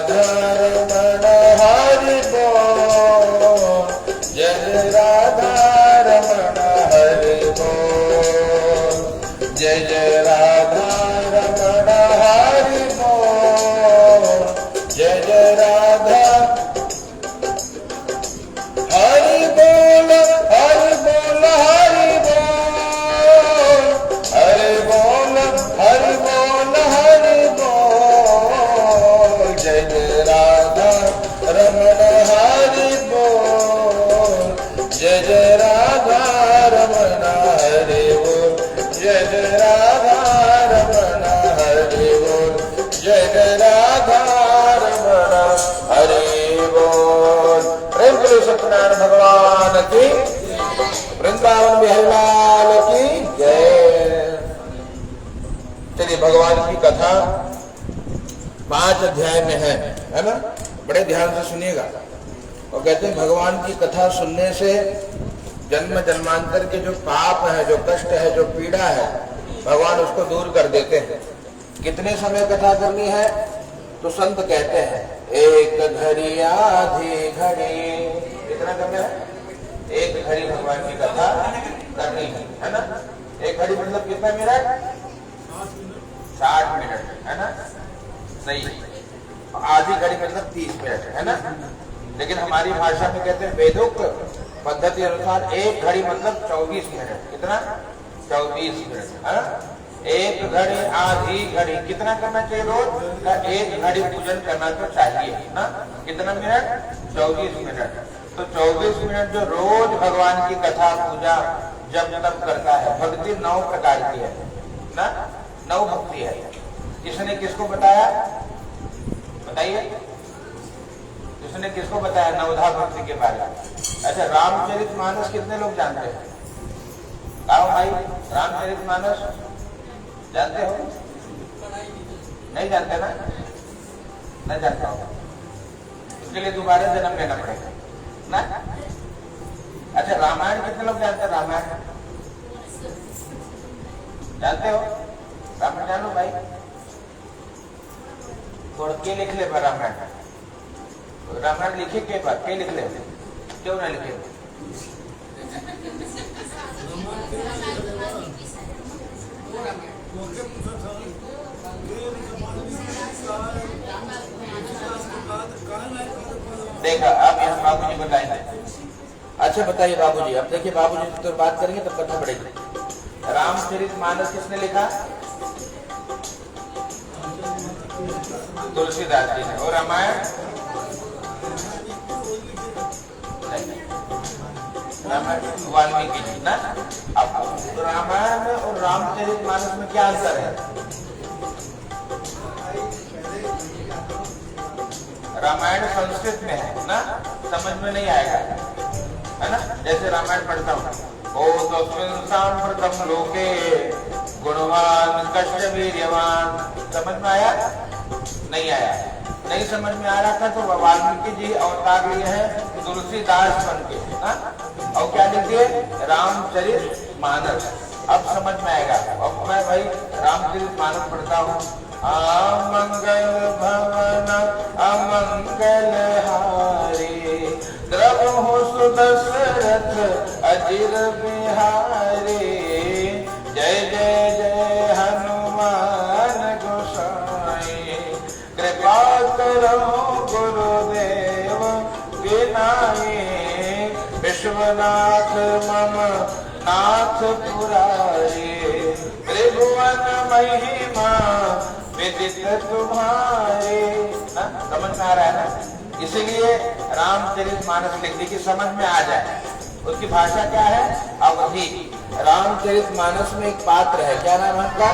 राधा रमण हरि बोल, जय राधा रमण हरि बोल, जय जय राधा रमण हरि बोल, जय जय राधा हरि बोल, हरि बोल, हरि बोल, हरि बोल, हरि बोल, हरि बोल, जय जय राधा रमण हरि बोल, जय जय राधा रमण हरि बोल, जय जय राधा रमण हरि बोल, जय जय राधा रमण हरि बोल। प्रेम करो सत्यनारायण भगवान की, वृंदावन बिहारी लाल की जय। चलिए भगवान की कथा 5 अध्याय में है ना, बड़े ध्यान से सुनिएगा। और कहते हैं भगवान की कथा सुनने से जन्म जन्मांतर के जो पाप है, जो कष्ट है, जो पीड़ा है, भगवान उसको दूर कर देते हैं। कितने समय कथा करनी है? तो संत कहते हैं एक घड़ी आधी घड़ी, कितना करना है? एक घड़ी भगवान की कथा करनी है ना। एक घड़ी मतलब कितना मिनट? 60 मिनट है ना, सही। आधी घड़ी मतलब 30 मिनट है ना। लेकिन हमारी भाषा में कहते हैं वेदोक्त पद्धति अनुसार एक घड़ी मतलब 24 मिनट। कितना? 24 मिनट है ना। एक घड़ी आधी घड़ी कितना करना चाहिए रोज? एक घड़ी पूजन करना तो चाहिए ना। कितना मिनट? 24 मिनट। तो 24 मिनट जो रोज भगवान की कथा पूजा जब तब करता है, भक्ति 9 प्रकार की है ना, 9 भक्ति है। किसने किसको बताया? बताइए, किसने किसको बताया नवधा भक्ति के बारे में? अच्छा, रामचरितमानस कितने लोग जानते हैं? आओ भाई, रामचरितमानस जानते हो? नहीं जानते ना? नहीं जानता हो, इसके लिए दोबारा जन्म लेना पड़ेगा ना। अच्छा, रामायण कितने लोग जानते हैं? रामायण जानते हो? रामायण जानो भाई, थोड़ा के लिख ले रामायण। रामायण लिखे के बाद के लिख ले, क्यों ना लिखे? देखा, अब यहाँ बाबूजी बताएंगे। अच्छा बताइए बाबूजी, अब देखिए बाबूजी तो बात करेंगे तब कथा बढ़ेगी। रामचरितमानस किसने लिखा? तुलसीदास जी ने। और रामायण? वाल्मीकि जी ना। अब रामायण में और रामचरितमानस में क्या अंतर है? रामायण संस्कृत में है ना, समझ में नहीं आएगा है ना। जैसे रामायण पढ़ता हूँ, ओ तस्मिन् सांप्रतम लोके गुणवान कश्य वीर्यवान, समझ में आया? नहीं आया। नहीं समझ में आ रहा था तो वाल्मीकि जी अवतार लिए हैं तुलसीदास बन के ना, और क्या लिखिए? रामचरितमानस। अब समझ में आएगा। अब मैं भाई रामचरितमानस पढ़ता हूँ। अमंगल भवन अमंगल हारे, द्रवहु सुदशरथ अजिर बिहारे, जय जय जय हनुमान गोसाई, कृपा करो गुरुदेव के नाई, विश्वनाथ मम नाथ पुरारे, त्रिभुवन महिमा विदित तुम्हारे ना। समझ में आ रहा है ना? इसीलिए रामचरितमानस लिख दी कि समझ में आ जाए। उसकी भाषा क्या है? अवधि। रामचरितमानस में एक पात्र है, क्या नाम है उनका?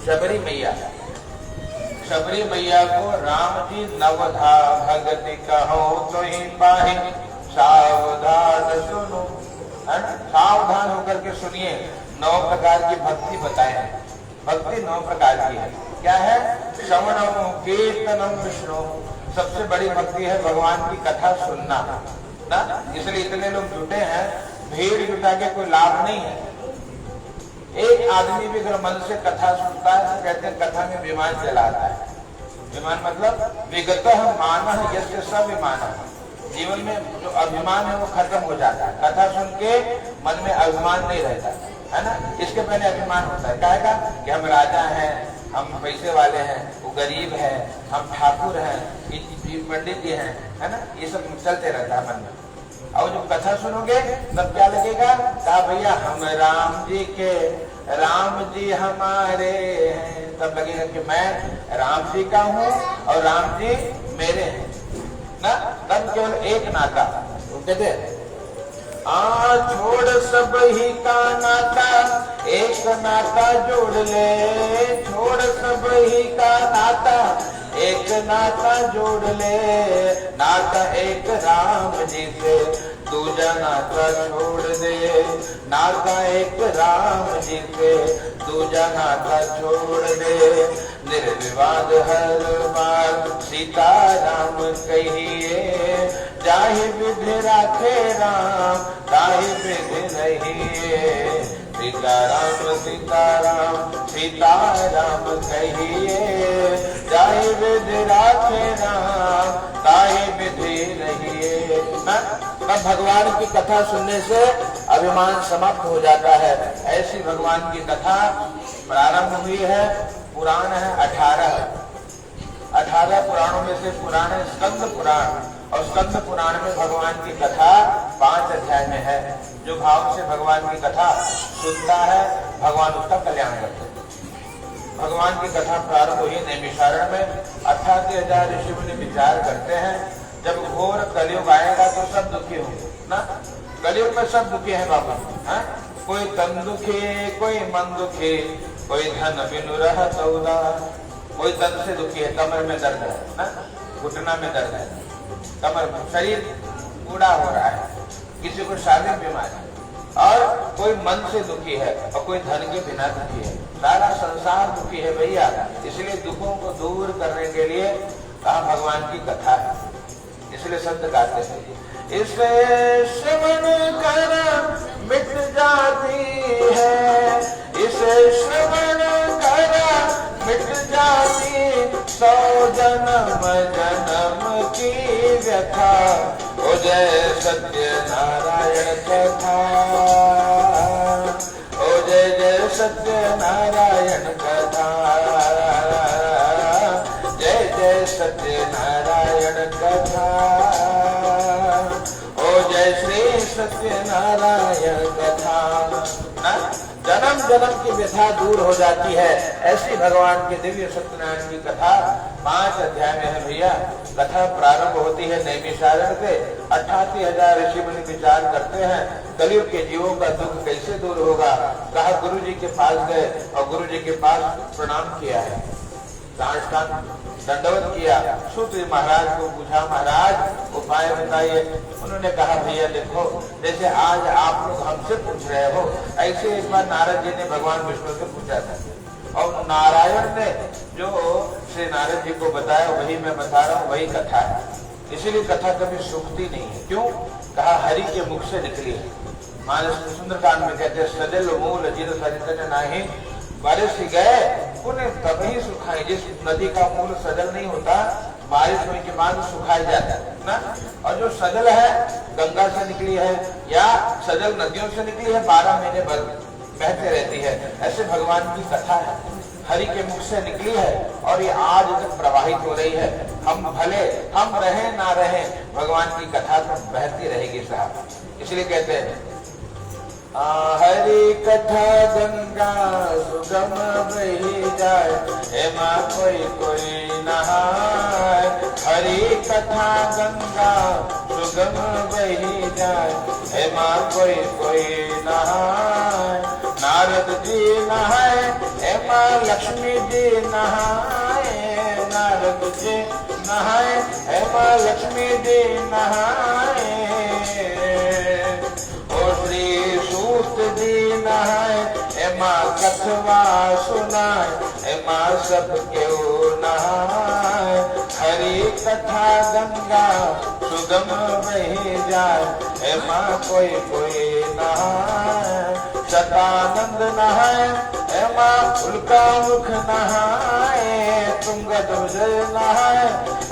शबरी मैया। शबरी मैया को राम जी नवधा भगति कहो तो ही पाहि, सावधान सुनो है ना। सावधान होकर के सुनिए। 9 प्रकार की भक्ति बताए हैं। भक्ति 9 प्रकार की है। क्या है? श्रवणम कीर्तनम विष्णु, सबसे बड़ी भक्ति है भगवान की कथा सुनना ना। इसलिए इतने लोग जुटे हैं, भीड़ जुटा के कोई लाभ नहीं है। एक आदमी भी अगर मन से कथा सुनता है तो कहते हैं कथा में विमान चलाता है। विमान मतलब विगतः मानः यस्य स्वाभिमानः। जीवन में जो अभिमान है वो खत्म हो जाता है। कथा सुन के मन में अभिमान नहीं रहता है ना। इसके पहले अभिमान होता है क्या कि हम राजा हैं, हम पैसे वाले हैं, वो गरीब है, हम ठाकुर हैं, पंडित जी हैं, है ना। ये सब चलते रहता है मन में। और जब कथा सुनोगे तब क्या लगेगा, कहा भैया हम राम जी के, राम जी हमारे हैं। तब लगेगा कि मैं राम जी का हूँ और राम जी मेरे हैं ना। तब केवल एक नाता, वो कहते छोड़ सब ही का नाता, एक नाता जोड़ ले। छोड़ सब ही का नाता, एक नाता जोड़ ले। नाता एक राम जी से, दूजा नाता छोड़ दे। नाता एक राम जी से, दूजा नाता छोड़ दे। निर्विवाद हर बार सीता राम कहिए, जाहि विधि राखे राम, ताहि विधि रहिए। सीताराम सीताराम सीताराम कहिए, जाहि विधि राखे राम, ताहि विधि रहिए। तब भगवान की कथा सुनने से अभिमान समाप्त हो जाता है। ऐसी भगवान की कथा प्रारंभ हुई है। पुराण है 18 पुराणों में से पुराण है स्कंद पुराण, और स्कंद पुराण में भगवान की कथा 5 अध्याय में है। जो भाव से भगवान की कथा सुनता है भगवान उसका कल्याण करते हैं। भगवान की कथा प्रारंभ हुई नैमिषारण्य में। 88,000 ऋषि मुनि विचार करते हैं, जब घोर कलयुग आएगा तो सब दुखी होंगे ना। कलयुग में सब दुखी है बाबा, है? कोई तन दुखी, कोई मन दुखी, कोई धन बिनु रहत उदास। कोई तन से दुखी है, कमर में दर्द है ना, घुटना में दर्द है, कमर में, शरीर बूढ़ा हो रहा है, किसी को शारीरिक बीमारी, और कोई मन से दुखी है, और कोई धन के बिना दुखी है। सारा संसार दुखी है भैया। इसलिए दुखों को दूर करने के लिए कहा भगवान की कथा है। इसलिए संत गाते हैं, इसे श्रवण कर मिट जाती है, इसे श्रवण कर मिट जाती 100 जन्म जन्म की व्यथा। हो जय सत्य नारायण कथा, हो जय जय सत्य नारायण कथा, जय जय सत्य नारायण कथा, हो जय श्री सत्य नारायण कथा। जन्म जन्म की व्यथा दूर हो जाती है। ऐसी भगवान के दिव्य सत्यनारायण की कथा 5 अध्याय में है भैया। कथा प्रारंभ होती है नैमिषारण्य से। 88,000 ऋषि मुनि विचार करते हैं कलयुग के जीवों का दुख कैसे दूर होगा। कहा गुरु जी के पास गए और गुरु जी के पास प्रणाम किया है, दंडवत किया। सूत महाराज को पूछा, महाराज उपाय बताइए। उन्होंने कहा भैया देखो, जैसे आज आप लोग हमसे पूछ रहे हो, ऐसे एक बार नारद जी ने भगवान विष्णु से पूछा था, और नारायण ने जो श्री नारद जी को बताया वही मैं बता रहा हूँ, वही कथा है। इसीलिए कथा कभी सूखती नहीं है। क्यों? कहा हरि के मुख से निकली है। मानस सुंदरकांड में कहते हैं, सजल मूल जिद सरित नाही, बारिश गए उन्हें तभी सुखाई। जिस नदी का मूल सजल नहीं होता, बारिश होने के बाद सुखाई जाता है ना। और जो सजल है गंगा से निकली है या सजल नदियों से निकली है, 12 महीने भर बहते रहती है। ऐसे भगवान की कथा है, हरि के मुख से निकली है और ये आज तक प्रवाहित हो रही है। हम भले हम रहे ना रहे, भगवान की कथा तो बहती रहेगी साहब। इसलिए कहते हैं हरि कथा गंगा सुगम बही जाए, एमा कोई कोई नहाए। हरि कथा गंगा सुगम बही जाए, एमा कोई कोई नहाए। नारद जी नहाए, एमा लक्ष्मी जी नहाए। नारद जी नहाए, एमा लक्ष्मी जी नहाए। सूत जी नहाए, एमा कथवा सुनाए, एमा सब क्यों नहाए। हरि कथा गंगा सुगम बही जाए, एमा कोई कोई नहाए। सदानंद नहाए, एमा उल्का मुख नहाए, तुंगत जल नहाए,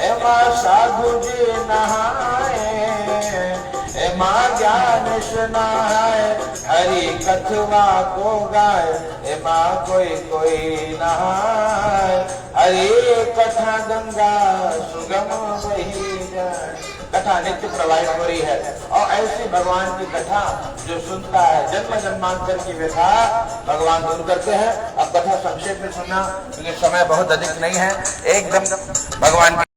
एमा साधु जी नहाए, एमा ज्ञान नहाए, हरि कथवा को गाय, एमा कोई कोई नहाए, हरि कथा गंगा सुगम वही जाए। कथा नित्य प्रवाहित हो रही है और ऐसी भगवान की कथा जो सुनता है जन्म जन्मांतर की व्यथा भगवान दूर करते हैं। अब कथा संक्षेप में सुनना क्योंकि समय बहुत अधिक नहीं है। एकदम भगवान